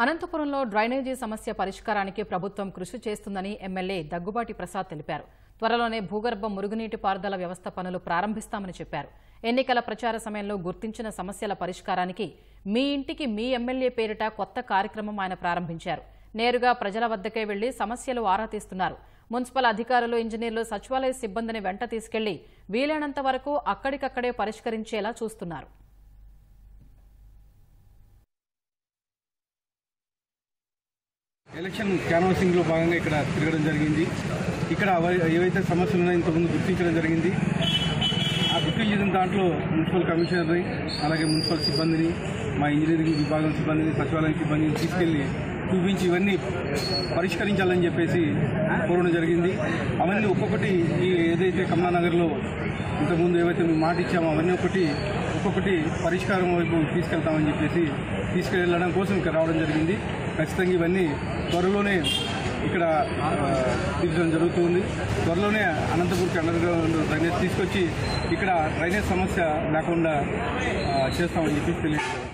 అనంతపురంలో డ్రైనేజీ సమస్య పరిష్కారానికి ప్రభుత్వం కృషి చేస్తుందని ఎమ్మెల్యే దగ్గుబాటి ప్రసాద్ తెలిపారు. త్వరలోనే భూగర్భ మురుగునీటి పారుదల వ్యవస్థ పనులు ప్రారంభిస్తామని చెప్పారు. ఎన్నికల ప్రచార సమయంలో గుర్తించిన సమస్యల పరిష్కారానికి మీ ఇంటికి మీ ఎమ్మెల్యే పేరిట కొత్త కార్యక్రమం ఆయన ప్రారంభించారు. నేరుగా ప్రజల వద్దకే వెళ్లి సమస్యలు ఆరా తీస్తున్నారు. మున్సిపల్ అధికారులు, ఇంజనీర్లు, సచివాలయ సిబ్బందిని వెంట తీసుకెళ్లి వీలైనంత వరకు అక్కడికక్కడే పరిష్కరించేలా చూస్తున్నారు. ఎలక్షన్ క్యాన్వాసింగ్ లో భాగంగా ఇక్కడ తిరగడం జరిగింది. ఇక్కడ ఏవైతే సమస్యలు ఉన్నాయో ఇంతకుముందు గుర్తించడం జరిగింది. ఆ గుర్తించిన దాంట్లో మున్సిపల్ కమిషనర్ని, అలాగే మున్సిపల్ సిబ్బందిని, మా ఇంజనీరింగ్ విభాగం సిబ్బందిని, సచివాలయం సిబ్బందిని తీసుకెళ్లి చూపించి ఇవన్నీ పరిష్కరించాలని చెప్పేసి కోరడం జరిగింది. అవన్నీ ఒక్కొక్కటి ఏదైతే కమలానగర్లో ఇంతకుముందు ఏవైతే మేము మాట ఇచ్చామో అవన్నీ ఒక్కొక్కటి పరిష్కారం వైపు తీసుకెళ్తామని చెప్పేసి తీసుకెళ్లడం కోసం ఇక్కడ రావడం జరిగింది. ఖచ్చితంగా ఇవన్నీ త్వరలోనే ఇక్కడ తీర్చడం జరుగుతుంది. త్వరలోనే అనంతపూర్కి అండర్గ్రౌండ్ డ్రైనేజ్ తీసుకొచ్చి ఇక్కడ డ్రైనేజ్ సమస్య లేకుండా చేస్తామని చెప్పి తెలియజేస్తాం.